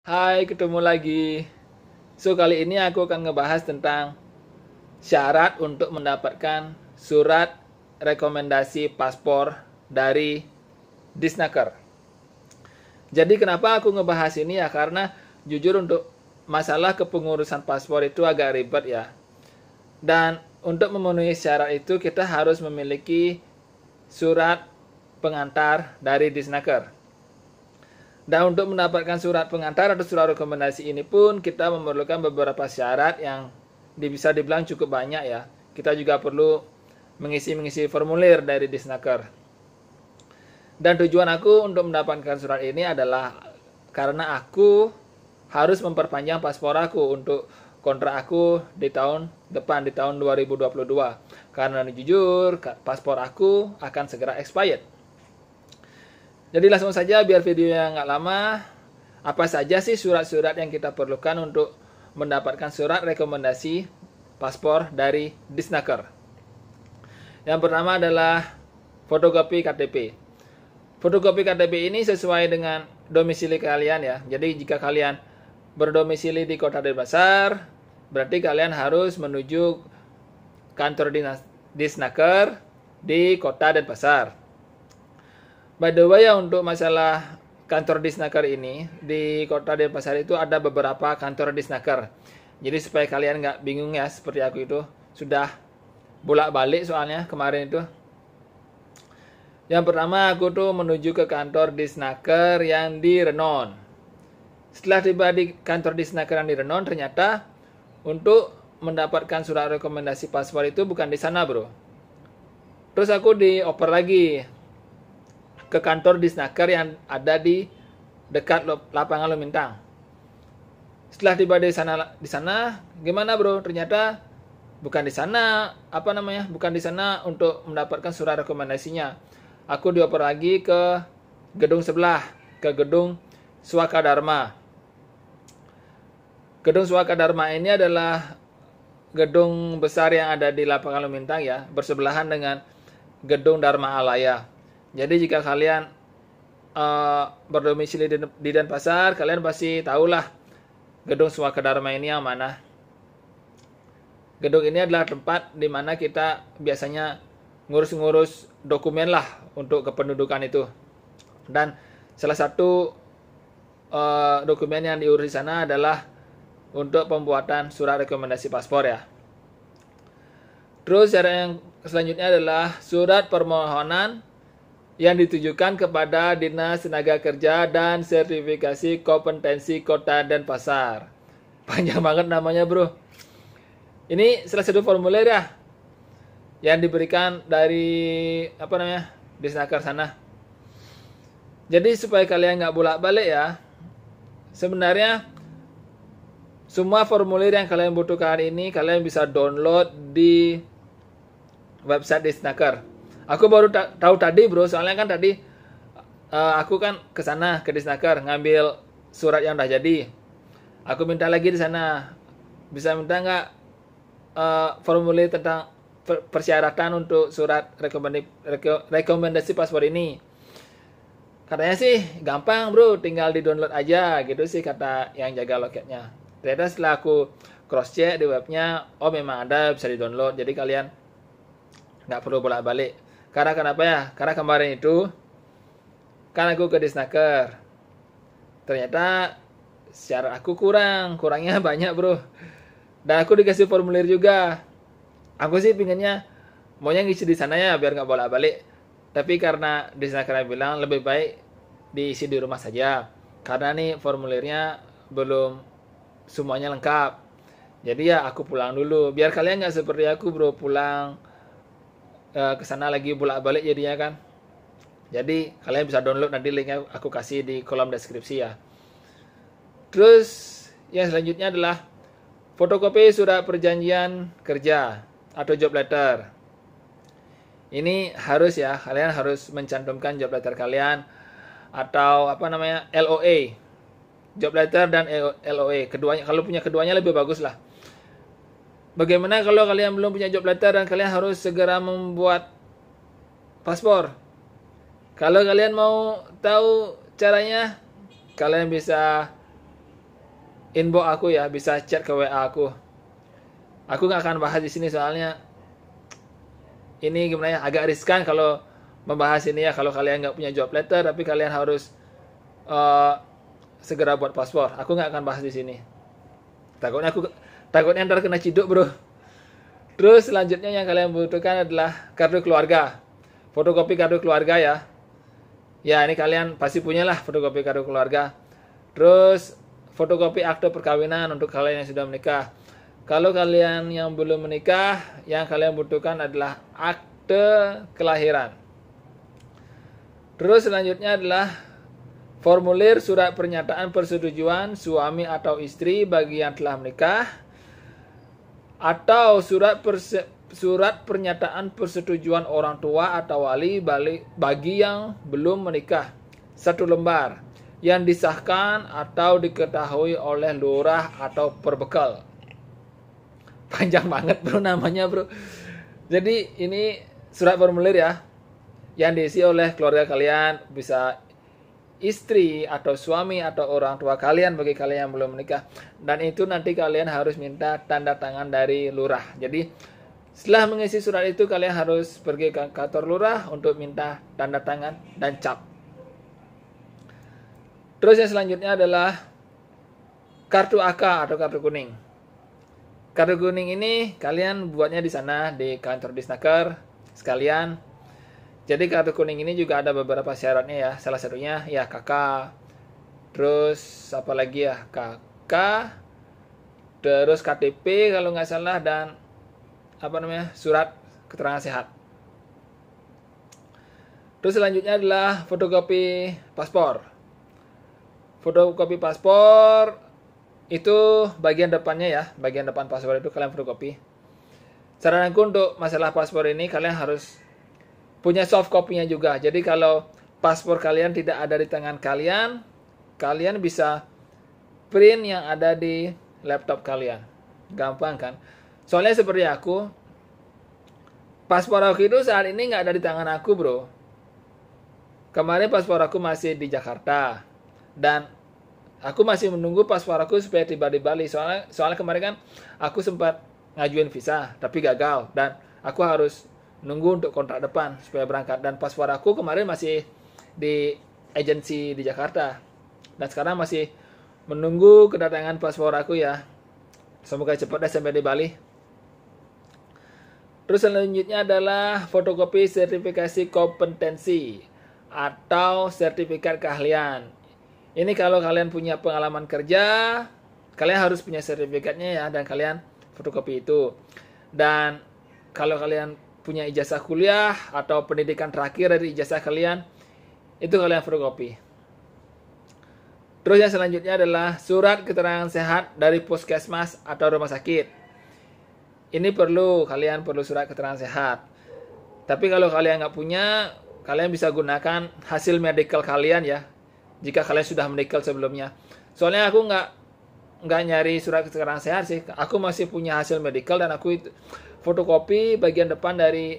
Hai, ketemu lagi. Kali ini aku akan ngebahas tentang syarat untuk mendapatkan surat rekomendasi paspor dari Disnaker. Jadi kenapa aku ngebahas ini ya? Karena jujur untuk masalah kepengurusan paspor itu agak ribet ya. Dan untuk memenuhi syarat itu kita harus memiliki surat pengantar dari Disnaker. Dan untuk mendapatkan surat pengantar atau surat rekomendasi ini pun kita memerlukan beberapa syarat yang bisa dibilang cukup banyak ya. Kita juga perlu mengisi formulir dari Disnaker. Dan tujuan aku untuk mendapatkan surat ini adalah karena aku harus memperpanjang paspor aku untuk kontrak aku di tahun depan, di tahun 2022. Karena jujur, paspor aku akan segera expired. Jadi langsung saja biar videonya nggak lama. Apa saja sih surat-surat yang kita perlukan untuk mendapatkan surat rekomendasi paspor dari Disnaker? Yang pertama adalah fotokopi KTP. Fotokopi KTP ini sesuai dengan domisili kalian ya. Jadi jika kalian berdomisili di Kota Denpasar, berarti kalian harus menuju kantor Disnaker di Kota Denpasar. By the way ya, untuk masalah kantor Disnaker ini, di Kota Denpasar itu ada beberapa kantor Disnaker. Jadi supaya kalian nggak bingung ya seperti aku itu, sudah bolak-balik soalnya kemarin itu. Yang pertama aku tuh menuju ke kantor Disnaker yang di Renon. Setelah tiba di kantor Disnaker yang di Renon, ternyata untuk mendapatkan surat rekomendasi paspor itu bukan di sana bro. Terus aku dioper lagi ke kantor Disnaker yang ada di dekat lapangan Lumintang. Setelah tiba di sana gimana bro? Ternyata bukan di sana, bukan di sana untuk mendapatkan surat rekomendasinya. Aku dioper lagi ke gedung sebelah, ke gedung Suaka Dharma. Gedung Suaka Dharma ini adalah gedung besar yang ada di lapangan Lumintang ya, bersebelahan dengan gedung Dharma Alaya. Jadi jika kalian berdomisili di Denpasar, kalian pasti tahulah gedung Suaka Dharma ini yang mana. Gedung ini adalah tempat di mana kita biasanya ngurus-ngurus dokumen lah untuk kependudukan itu. Dan salah satu dokumen yang diurus di sana adalah untuk pembuatan surat rekomendasi paspor ya. Terus syarat yang selanjutnya adalah surat permohonan yang ditujukan kepada Dinas Tenaga Kerja dan Sertifikasi Kompetensi Kota Denpasar. Panjang banget namanya bro. Ini salah satu formulir ya yang diberikan dari Disnaker sana. Jadi supaya kalian nggak bolak-balik ya, sebenarnya semua formulir yang kalian butuhkan ini kalian bisa download di website Disnaker. Aku baru tahu tadi bro, soalnya kan tadi aku kan ke sana ke Disnaker ngambil surat yang udah jadi. Aku minta lagi di sana, bisa minta nggak formulir tentang persyaratan untuk surat rekomendasi paspor ini. Katanya sih gampang bro, tinggal di download aja gitu sih kata yang jaga loketnya. Ternyata setelah aku cross check di webnya, oh memang ada, bisa di download. Jadi kalian nggak perlu bolak-balik. Karena kenapa ya? Karena kemarin itu kan aku ke Disnaker. Ternyata syarat aku kurangnya banyak bro. Dan aku dikasih formulir juga. Aku sih pinginnya maunya ngisi di sana ya biar nggak bolak-balik. Tapi karena Disnaker bilang lebih baik diisi di rumah saja. Karena nih formulirnya belum semuanya lengkap. Jadi ya aku pulang dulu. Biar kalian nggak seperti aku bro, pulang ke sana lagi bolak-balik jadinya kan. Jadi kalian bisa download, nanti linknya aku kasih di kolom deskripsi ya. Terus yang selanjutnya adalah fotokopi surat perjanjian kerja atau job letter. Ini harus ya, kalian harus mencantumkan job letter kalian atau LOA. Job letter dan LOA. Keduanya, kalau punya keduanya lebih bagus lah. Bagaimana kalau kalian belum punya job letter dan kalian harus segera membuat paspor? Kalau kalian mau tahu caranya, kalian bisa inbox aku ya, bisa chat ke WA aku. Aku nggak akan bahas di sini soalnya ini gimana ya, agak riskan kalau membahas ini ya, kalau kalian nggak punya job letter tapi kalian harus segera buat paspor. Aku nggak akan bahas di sini. Takutnya ntar kena ciduk, bro. Terus selanjutnya yang kalian butuhkan adalah kartu keluarga. Fotokopi kartu keluarga ya. Ya, ini kalian pasti punya lah fotokopi kartu keluarga. Terus fotokopi akte perkawinan untuk kalian yang sudah menikah. Kalau kalian yang belum menikah, yang kalian butuhkan adalah akte kelahiran. Terus selanjutnya adalah formulir surat pernyataan persetujuan suami atau istri bagi yang telah menikah, atau surat pernyataan persetujuan orang tua atau wali bagi yang belum menikah, 1 lembar yang disahkan atau diketahui oleh lurah atau perbekal. Panjang banget bro namanya bro. Jadi ini surat formulir ya, yang diisi oleh keluarga kalian, bisa istri atau suami atau orang tua kalian bagi kalian yang belum menikah. Dan itu nanti kalian harus minta tanda tangan dari lurah. Jadi setelah mengisi surat itu kalian harus pergi ke kantor lurah untuk minta tanda tangan dan cap. Terus yang selanjutnya adalah kartu AK atau kartu kuning. Kartu kuning ini kalian buatnya di sana di kantor Disnaker sekalian. Jadi kartu kuning ini juga ada beberapa syaratnya ya. Salah satunya ya KK. Terus apa lagi ya? KK. Terus KTP kalau nggak salah, dan surat keterangan sehat. Terus selanjutnya adalah fotokopi paspor. Fotokopi paspor itu bagian depannya ya, bagian depan paspor itu kalian fotokopi. Saranku untuk masalah paspor ini kalian harus punya soft copy-nya juga. Jadi kalau paspor kalian tidak ada di tangan kalian, kalian bisa print yang ada di laptop kalian. Gampang kan? Soalnya seperti aku, paspor aku itu saat ini nggak ada di tangan aku bro. Kemarin paspor aku masih di Jakarta, dan aku masih menunggu paspor aku supaya tiba di Bali. Soalnya kemarin kan aku sempat ngajuin visa tapi gagal, dan aku harus nunggu untuk kontrak depan supaya berangkat. Dan paspor aku kemarin masih di agensi di Jakarta, dan sekarang masih menunggu kedatangan paspor aku ya. Semoga cepat sampai di Bali. Terus selanjutnya adalah fotokopi sertifikasi kompetensi atau sertifikat keahlian. Ini kalau kalian punya pengalaman kerja, kalian harus punya sertifikatnya ya, dan kalian fotokopi itu. Dan kalau kalian punya ijazah kuliah atau pendidikan terakhir dari ijazah kalian, itu kalian fotokopi. Terus yang selanjutnya adalah surat keterangan sehat dari puskesmas atau rumah sakit. Ini kalian perlu surat keterangan sehat. Tapi kalau kalian nggak punya, kalian bisa gunakan hasil medical kalian ya, jika kalian sudah medical sebelumnya. Soalnya aku nggak nyari surat keterangan sehat sih. Aku masih punya hasil medical, dan aku fotokopi bagian depan dari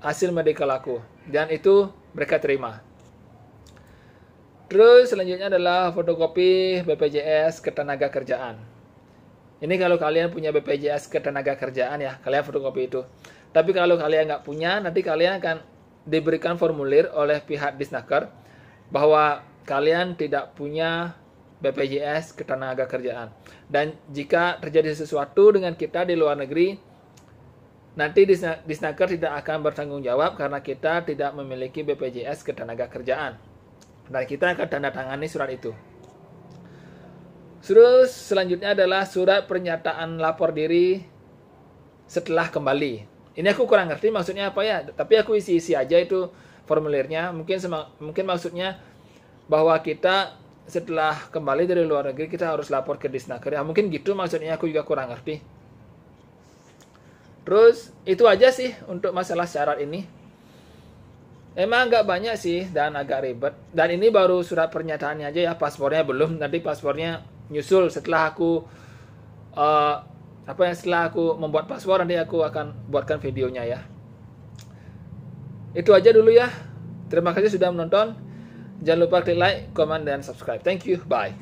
hasil medical aku, dan itu mereka terima. Terus selanjutnya adalah fotokopi BPJS Ketenagakerjaan. Ini kalau kalian punya BPJS Ketenagakerjaan ya, kalian fotokopi itu. Tapi kalau kalian nggak punya, nanti kalian akan diberikan formulir oleh pihak Disnaker bahwa kalian tidak punya BPJS Ketenagakerjaan. Dan jika terjadi sesuatu dengan kita di luar negeri, nanti Disnaker tidak akan bertanggung jawab karena kita tidak memiliki BPJS Ketenagakerjaan. Dan kita akan tanda tangani surat itu. Terus selanjutnya adalah surat pernyataan lapor diri setelah kembali. Ini aku kurang ngerti maksudnya apa ya, tapi aku isi aja itu formulirnya. Mungkin maksudnya bahwa kita setelah kembali dari luar negeri kita harus lapor ke Disnaker ya, mungkin gitu maksudnya, aku juga kurang ngerti. Terus itu aja sih untuk masalah syarat ini. Emang agak banyak sih dan agak ribet. Dan ini baru surat pernyataannya aja ya, paspornya belum. Nanti paspornya nyusul setelah aku setelah aku membuat paspor, nanti aku akan buatkan videonya ya. Itu aja dulu ya. Terima kasih sudah menonton. Jangan lupa klik like, comment, dan subscribe. Thank you. Bye.